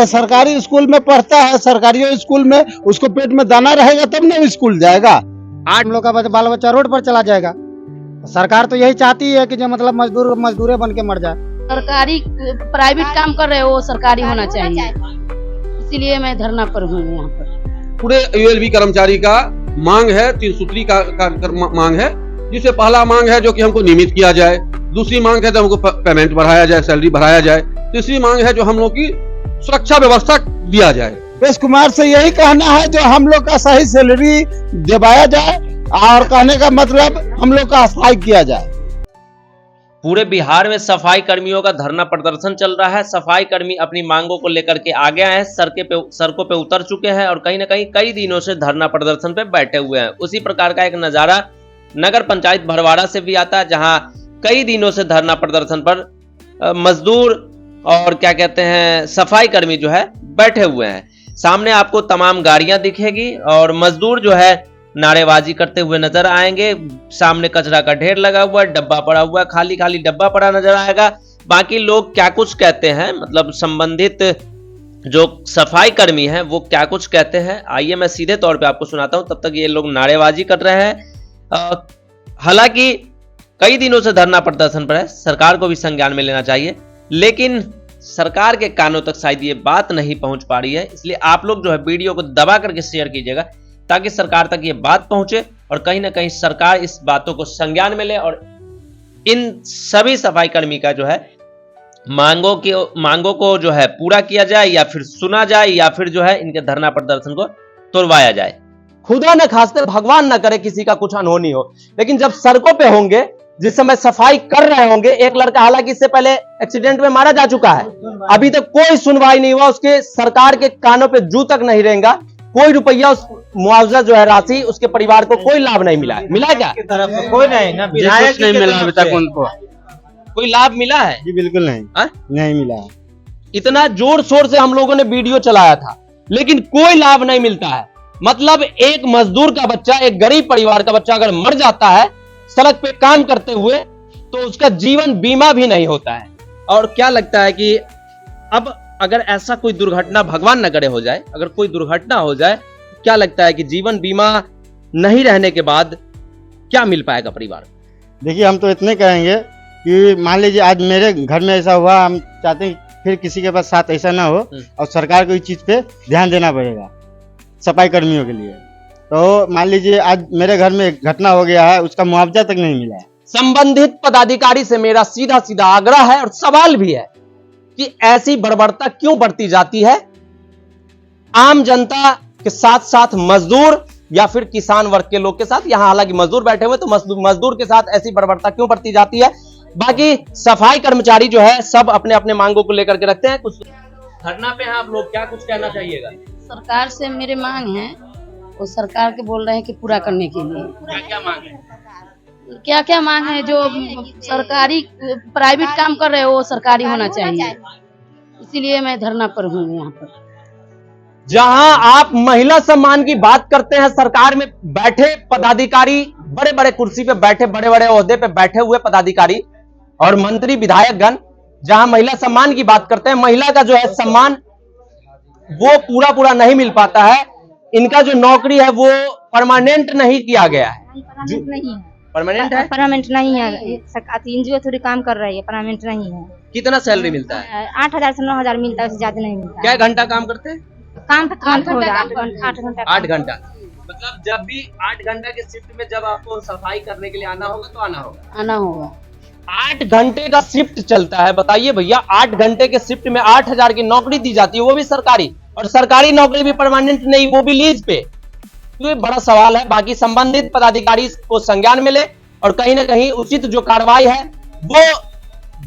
सरकारी स्कूल में पढ़ता है, सरकारी स्कूल में उसको पेट में दाना रहेगा तब ना स्कूल जाएगा। हम लोग का बाल बच्चा रोड पर चला जाएगा। सरकार तो यही चाहती है कि जो मतलब मजदूरे बन के मर जाए। सरकारी प्राइवेट काम कर रहे हो वो सरकारी होना चाहिए, इसीलिए मैं धरना पर हूँ यहाँ पर। पूरे यूएलबी कर्मचारी का मांग है, 3 सूत्री का मांग है, जिसे पहला मांग है जो कि हमको नियमित किया जाए, दूसरी मांग है तो हमको पेमेंट बढ़ाया जाए, सैलरी बढ़ाया जाए, तीसरी मांग है जो हम लोग की सुरक्षा व्यवस्था दिया जाए। नीतीश कुमार से यही कहना है जो हम लोग का सही सैलरी दिवाया जाए और कहने का मतलब हम लोग का स्थायी किया जाए। पूरे बिहार में सफाई कर्मियों का धरना प्रदर्शन चल रहा है। सफाई कर्मी अपनी मांगों को लेकर के आगे आए हैं, सड़कों पे उतर चुके हैं और कहीं ना कहीं कई दिनों से धरना प्रदर्शन पे बैठे हुए हैं। उसी प्रकार का एक नजारा नगर पंचायत भरवाड़ा से भी आता है, जहां कई दिनों से धरना प्रदर्शन पर मजदूर और क्या कहते हैं सफाई कर्मी जो है बैठे हुए हैं। सामने आपको तमाम गाड़ियां दिखेगी और मजदूर जो है नारेबाजी करते हुए नजर आएंगे। सामने कचरा का ढेर लगा हुआ है, डब्बा पड़ा हुआ है, खाली खाली डब्बा पड़ा नजर आएगा। बाकी लोग क्या कुछ कहते हैं, मतलब संबंधित जो सफाई कर्मी हैं वो क्या कुछ कहते हैं, आइए मैं सीधे तौर पे आपको सुनाता हूं। तब तक ये लोग नारेबाजी कर रहे हैं। हालांकि कई दिनों से धरना प्रदर्शन पर है, सरकार को भी संज्ञान में लेना चाहिए, लेकिन सरकार के कानों तक शायद ये बात नहीं पहुंच पा रही है। इसलिए आप लोग जो है वीडियो को दबा करके शेयर कीजिएगा ताकि सरकार तक ये बात पहुंचे और कहीं ना कहीं सरकार इस बातों को संज्ञान में ले और इन सभी सफाई कर्मी का जो है मांगों को जो है पूरा किया जाए या फिर सुना जाए या फिर जो है इनके धरना प्रदर्शन को तोड़वाया जाए। खुदा न खास्ते भगवान न करे किसी का कुछ अनहोनी हो, लेकिन जब सड़कों पे होंगे, जिस समय सफाई कर रहे होंगे, एक लड़का हालांकि इससे पहले एक्सीडेंट में मारा जा चुका है, अभी तक कोई सुनवाई नहीं हुआ, उसके सरकार के कानों पे जू तक नहीं रहेगा, कोई रुपया उस मुआवजा जो है राशि उसके परिवार को कोई लाभ नहीं मिला है। मिला क्या? कोई नहीं ना, विधायक नहीं मिला अभी तक उनको कोई लाभ मिला है? जी बिल्कुल नहीं, नहीं मिला है। इतना जोर शोर से हम लोगों ने वीडियो चलाया था लेकिन कोई लाभ नहीं मिलता है। मतलब एक मजदूर का बच्चा, एक गरीब परिवार का बच्चा अगर मर जाता है सड़क पे काम करते हुए तो उसका जीवन बीमा भी नहीं होता है। और क्या लगता है कि अब अगर ऐसा कोई दुर्घटना भगवान न करे हो जाए, अगर कोई दुर्घटना हो जाए, क्या लगता है कि जीवन बीमा नहीं रहने के बाद क्या मिल पाएगा परिवार को? देखिए हम तो इतने कहेंगे कि मान लीजिए आज मेरे घर में ऐसा हुआ, हम चाहते हैं फिर किसी के पास साथ ऐसा ना हो और सरकार को इस चीज पे ध्यान देना पड़ेगा सफाई कर्मियों के लिए। तो मान लीजिए आज मेरे घर में एक घटना हो गया है, उसका मुआवजा तक नहीं मिला है। संबंधित पदाधिकारी से मेरा सीधा सीधा आग्रह है और सवाल भी है कि ऐसी बर्बरता क्यों बढ़ती जाती है। आम जनता के साथ साथ मजदूर या फिर किसान वर्ग के लोग के साथ, यहां हालांकि मजदूर बैठे हुए तो मजदूर के साथ ऐसी बर्बरता क्यों बढ़ती जाती है। बाकी सफाई कर्मचारी जो है सब अपने अपने मांगों को लेकर के रखते हैं। कुछ धरना पे हैं आप लोग, क्या कुछ कहना चाहिएगा? सरकार से मेरे मांग है, वो सरकार के बोल रहे हैं कि पूरा करने के लिए। क्या क्या मांग है? क्या क्या मांग है? जो सरकारी प्राइवेट काम कर रहे हो वो सरकारी होना चाहिए, इसीलिए मैं धरना पर हूँ यहाँ पर। जहां आप महिला सम्मान की बात करते हैं, सरकार में बैठे पदाधिकारी, बड़े बड़े कुर्सी पे बैठे, बड़े बड़े ओहदे पे बैठे हुए पदाधिकारी और मंत्री विधायकगण जहां महिला सम्मान की बात करते हैं, महिला का जो है सम्मान वो पूरा नहीं मिल पाता है। इनका जो नौकरी है वो परमानेंट नहीं किया गया है। परमानेंट है? परमानेंट नहीं है, एनजीओ थोड़ी काम कर रही है, परमानेंट नहीं है। कितना सैलरी मिलता है? 8,000 से 9,000 मिलता है, उससे ज्यादा नहीं मिलता। क्या घंटा काम करते हैं? काम तुरंत हो जाए, 8 घंटा। 8 घंटा। मतलब जब भी 8 घंटा के शिफ्ट में जब आपको सफाई करने के लिए आना होगा तो आना होगा। 8 घंटे का शिफ्ट चलता है, बताइए भैया। 8 घंटे के शिफ्ट में 8,000 की नौकरी दी जाती है, वो भी सरकारी, और सरकारी नौकरी भी परमानेंट नहीं, वो भी लीज पे। तो ये बड़ा सवाल है। बाकी संबंधित पदाधिकारी को संज्ञान में ले और कहीं ना कहीं उचित जो कार्रवाई है वो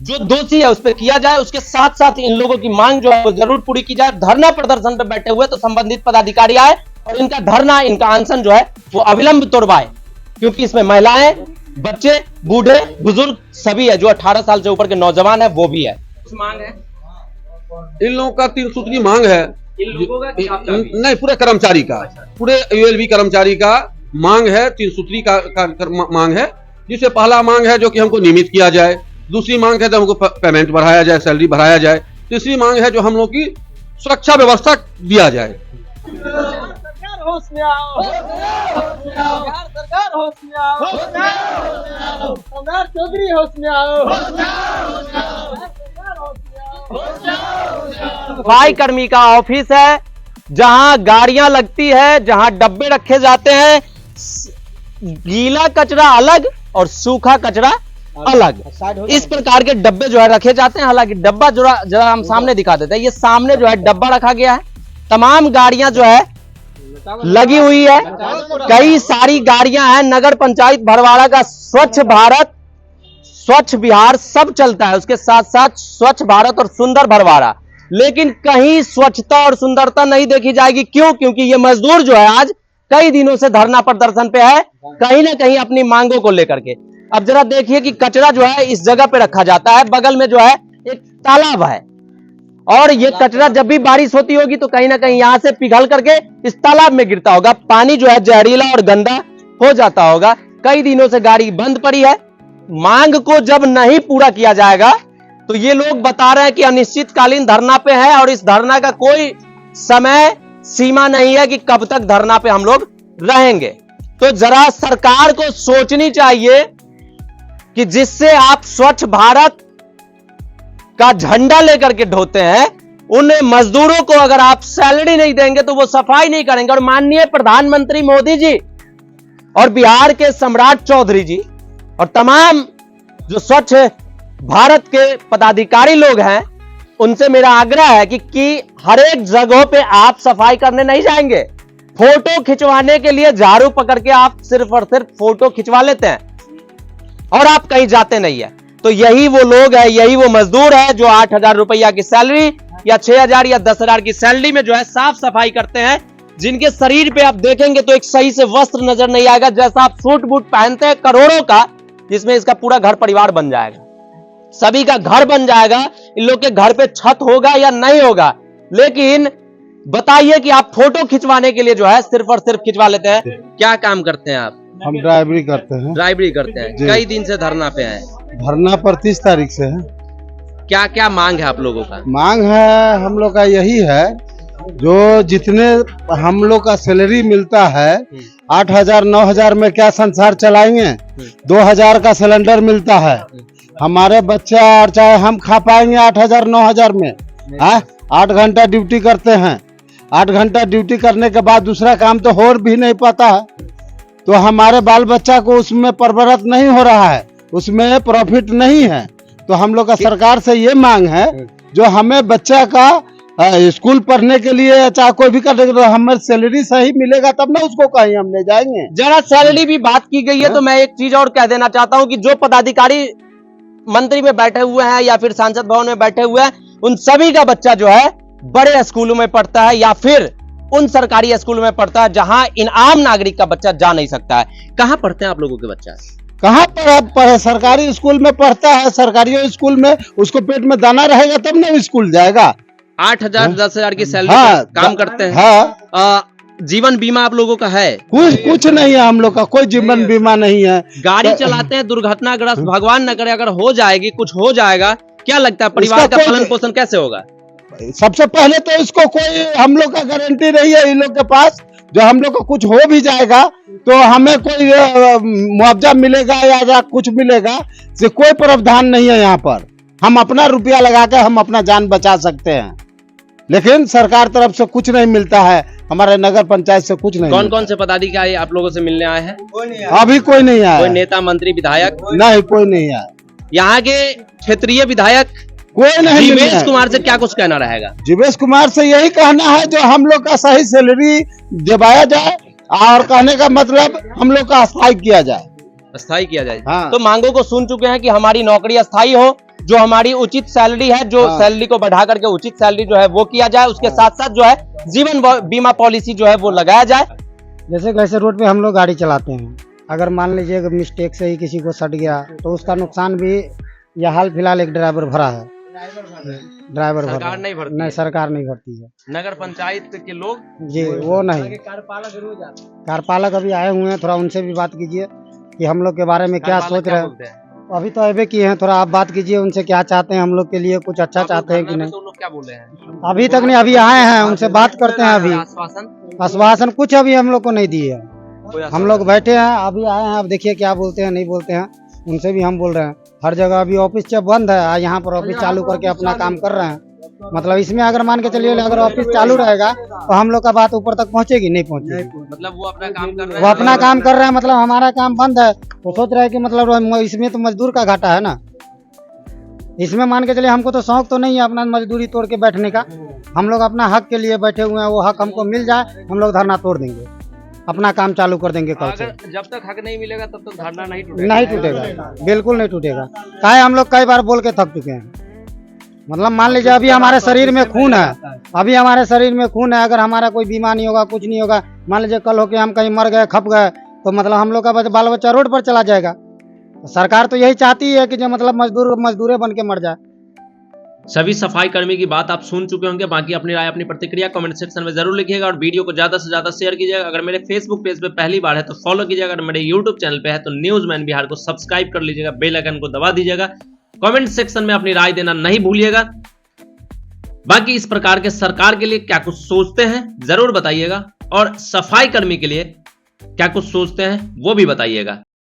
जो दोषी है उस पर किया जाए। उसके साथ साथ इन लोगों की मांग जो है वो जरूर पूरी की जाए। धरना प्रदर्शन पे बैठे हुए तो संबंधित पदाधिकारी आए और इनका धरना, इनका अनशन जो है वो अविलंब तोड़वाए, क्योंकि इसमें महिलाएं, बच्चे, बूढ़े, बुजुर्ग सभी है। जो 18 साल से ऊपर के नौजवान है वो भी है। कुछ मांग है इन लोगों का 3 सूत्री मांग है, इन लोगों का कि आपका भी? नहीं पूरे कर्मचारी का, पूरे यूएलबी कर्मचारी का मांग है, 3 सूत्री का मांग है, जिसे पहला मांग है जो कि हमको नियमित किया जाए, दूसरी मांग है तो हमको पेमेंट बढ़ाया जाए, सैलरी बढ़ाया जाए, तीसरी मांग है जो हम लोग की सुरक्षा व्यवस्था दिया जाए। सफाई कर्मी का ऑफिस है, जहां गाड़ियां लगती है, जहां डब्बे रखे जाते हैं, गीला कचरा अलग और सूखा कचरा अलग, इस प्रकार के डब्बे जो है रखे जाते हैं। हालांकि डब्बा जरा हम सामने दिखा देते हैं, ये सामने जो है डब्बा रखा गया है, तमाम गाड़ियां जो है लगी हुई है, कई सारी गाड़ियां हैं। नगर पंचायत भरवाड़ा का स्वच्छ भारत, स्वच्छ बिहार सब चलता है, उसके साथ साथ स्वच्छ भारत और सुंदर भरवाड़ा, लेकिन कहीं स्वच्छता और सुंदरता नहीं देखी जाएगी। क्यों? क्योंकि ये मजदूर जो है आज कई दिनों से धरना प्रदर्शन पे है, कहीं ना कहीं अपनी मांगों को लेकर के। अब जरा देखिए कि कचरा जो है इस जगह पे रखा जाता है, बगल में जो है एक तालाब है, और ये कचरा जब भी बारिश होती होगी तो कहीं ना कहीं यहां से पिघल करके इस तालाब में गिरता होगा, पानी जो है जहरीला और गंदा हो जाता होगा। कई दिनों से गाड़ी बंद पड़ी है, मांग को जब नहीं पूरा किया जाएगा तो ये लोग बता रहे हैं कि अनिश्चितकालीन धरना पे है, और इस धरना का कोई समय सीमा नहीं है कि कब तक धरना पे हम लोग रहेंगे। तो जरा सरकार को सोचनी चाहिए कि जिससे आप स्वच्छ भारत का झंडा लेकर के ढोते हैं, उन मजदूरों को अगर आप सैलरी नहीं देंगे तो वो सफाई नहीं करेंगे। और माननीय प्रधानमंत्री मोदी जी और बिहार के सम्राट चौधरी जी और तमाम जो स्वच्छ भारत के पदाधिकारी लोग हैं, उनसे मेरा आग्रह है कि हर एक जगह पे आप सफाई करने नहीं जाएंगे। फोटो खिंचवाने के लिए झाड़ू पकड़ के आप सिर्फ और सिर्फ फोटो खिंचवा लेते हैं और आप कहीं जाते नहीं है। तो यही वो लोग हैं, यही वो मजदूर है जो 8,000 रुपया की सैलरी या 6,000 या 10,000 की सैलरी में जो है साफ सफाई करते हैं, जिनके शरीर पे आप देखेंगे तो एक सही से वस्त्र नजर नहीं आएगा। जैसा आप सूट बूट पहनते हैं करोड़ों का, जिसमें इसका पूरा घर परिवार बन जाएगा, सभी का घर बन जाएगा। इन लोग के घर पे छत होगा या नहीं होगा, लेकिन बताइए कि आप फोटो खिंचवाने के लिए जो है सिर्फ और सिर्फ खिंचवा लेते हैं। क्या काम करते हैं आप? हम ड्राइवरी करते हैं। ड्राइवरी करते हैं। कई दिन से धरना पे हैं। धरना पर 30 तारीख से है। क्या क्या मांग है आप लोगों का? मांग है हम लोग का यही है, जो जितने हम लोग का सैलरी मिलता है 8,000 9,000 में क्या संसार चलाएंगे। 2,000 का सिलेंडर मिलता है, हमारे बच्चा और चाहे हम खा पाएंगे 8,000 9,000 में? 8 घंटा ड्यूटी करते हैं, 8 घंटा ड्यूटी करने के बाद दूसरा काम तो हो भी नहीं पाता है, तो हमारे बाल बच्चा को उसमें परवरिश नहीं हो रहा है, उसमें प्रॉफिट नहीं है। तो हम लोग का सरकार से ये मांग है, जो हमें बच्चा का स्कूल पढ़ने के लिए चाहे कोई भी करने के लिए हमें सैलरी सही मिलेगा तब ना उसको कहीं हम ले जाएंगे। जरा सैलरी भी बात की गई है, तो मैं एक चीज और कह देना चाहता हूं कि जो पदाधिकारी मंत्री में बैठे हुए हैं या फिर सांसद भवन में बैठे हुए हैं, उन सभी का बच्चा जो है बड़े स्कूलों में पढ़ता है या फिर उन सरकारी स्कूलों में पढ़ता है जहां इन आम नागरिक का बच्चा जा नहीं सकता है। कहां पढ़ते हैं आप लोगों के बच्चा? कहाँ पर सरकारी स्कूल में पढ़ता है। सरकारी स्कूल में उसको पेट में दाना रहेगा तब ना स्कूल जाएगा। 8,000 10,000 की सैलरी काम करते हैं। जीवन बीमा आप लोगों का है? कुछ नहीं है, हम लोग का कोई जीवन बीमा नहीं है। गाड़ी चलाते हैं, दुर्घटनाग्रस्त भगवान न करे अगर हो जाएगी, कुछ हो जाएगा, क्या लगता है परिवार का पालन पोषण कैसे होगा? सबसे पहले तो इसको कोई हम लोग का गारंटी नहीं है इन लोग के पास। जो हम लोग को कुछ हो भी जाएगा तो हमें कोई मुआवजा मिलेगा या कुछ मिलेगा, से कोई प्रावधान नहीं है यहाँ पर। हम अपना रुपया लगा के हम अपना जान बचा सकते हैं, लेकिन सरकार तरफ से कुछ नहीं मिलता है, हमारे नगर पंचायत से कुछ नहीं। कौन कौन से पदाधिकारी आप लोगों से मिलने आए हैं? अभी कोई नहीं आया। कोई नेता मंत्री विधायक? नहीं, कोई नहीं आया। यहाँ के क्षेत्रीय विधायक कोई नहीं। जीवेश कुमार से क्या कुछ कहना रहेगा? जीवेश कुमार से यही कहना है जो हम लोग का सही सैलरी दिवाया जाए, और कहने का मतलब हम लोग का अस्थायी किया जाए। अस्थायी किया जाए। हाँ। तो मांगों को सुन चुके हैं कि हमारी नौकरी अस्थायी हो, जो हमारी उचित सैलरी है, जो सैलरी को बढ़ा करके उचित सैलरी जो है वो किया जाए, उसके साथ साथ जो है जीवन बीमा पॉलिसी जो है वो लगाया जाए। जैसे कैसे रोड पे हम लोग गाड़ी चलाते हैं, अगर मान लीजिए मिस्टेक से ही किसी को सट गया तो उसका नुकसान भी या हाल फिलहाल एक ड्राइवर भरा है। ड्राइवर सरकार नहीं भरती? नहीं, सरकार नहीं भरती है। नगर पंचायत के लोग जी वो नहीं। कार्यपालक अभी आए हुए हैं, थोड़ा उनसे भी बात कीजिए कि हम लोग के बारे में क्या सोच रहे हैं। अभी तो अबे किए हैं, थोड़ा आप बात कीजिए उनसे, क्या चाहते हैं हम लोग के लिए, कुछ अच्छा चाहते हैं कि नहीं। तो लोग क्या बोल रहे हैं? अभी तक नहीं, अभी आए हैं, उनसे बात करते हैं। अभी आश्वासन आश्वासन कुछ अभी हम लोग को नहीं दिए है। कोई हम लोग बैठे हैं, अभी आए हैं, अब देखिए क्या बोलते हैं नहीं बोलते हैं। उनसे भी हम बोल रहे हैं, हर जगह अभी ऑफिस जब बंद है, यहाँ पर ऑफिस चालू करके अपना काम कर रहे हैं। मतलब इसमें अगर मान के चलिए, अगर ऑफिस चालू रहेगा तो हम लोग का बात ऊपर तक पहुँचेगी नहीं पहुँचेगी। मतलब वो अपना काम कर रहे वो अपना काम कर रहे हैं, मतलब हमारा काम बंद है। वो सोच रहे हैं कि मतलब इसमें तो मजदूर का घाटा है ना। इसमें मान के चलिए, हमको तो शौक तो नहीं है अपना मजदूरी तोड़ के बैठने का। हम लोग अपना हक के लिए बैठे हुए हैं, वो हक हमको मिल जाए, हम लोग धरना तोड़ देंगे, अपना काम चालू कर देंगे कल से। अगर जब तक हक नहीं मिलेगा तब तक धरना नहीं टूटेगा। नहीं टूटेगा, बिल्कुल नहीं टूटेगा। काहे हम लोग कई बार बोल के थक चुके हैं। मतलब मान लीजिए अभी हमारे शरीर में खून है, अभी हमारे शरीर में खून है, अगर हमारा कोई बीमार नहीं होगा, कुछ नहीं होगा, मान लीजिए कल होके हम कहीं मर गए, खप गए, तो मतलब हम लोग का बाल बच्चा रोड पर चला जाएगा। सरकार तो यही चाहती है कि जो मतलब मजदूरे बन के मर जाए। सभी सफाई कर्मी की बात आप सुन चुके होंगे। बाकी अपनी राय, अपनी प्रतिक्रिया कमेंट सेक्शन में जरूर लिखिएगा और वीडियो को ज्यादा से ज्यादा शेयर कीजिएगा। अगर मेरे फेसबुक पेज पे पहली बार है तो फॉलो कीजिएगा, अगर मेरे यूट्यूब चैनल पे है तो न्यूज़मैन बिहार को सब्सक्राइब कर लीजिएगा, बेल आइकन को दबा दीजिएगा। कमेंट सेक्शन में अपनी राय देना नहीं भूलिएगा। बाकी इस प्रकार के सरकार के लिए क्या कुछ सोचते हैं जरूर बताइएगा, और सफाई कर्मी के लिए क्या कुछ सोचते हैं वो भी बताइएगा।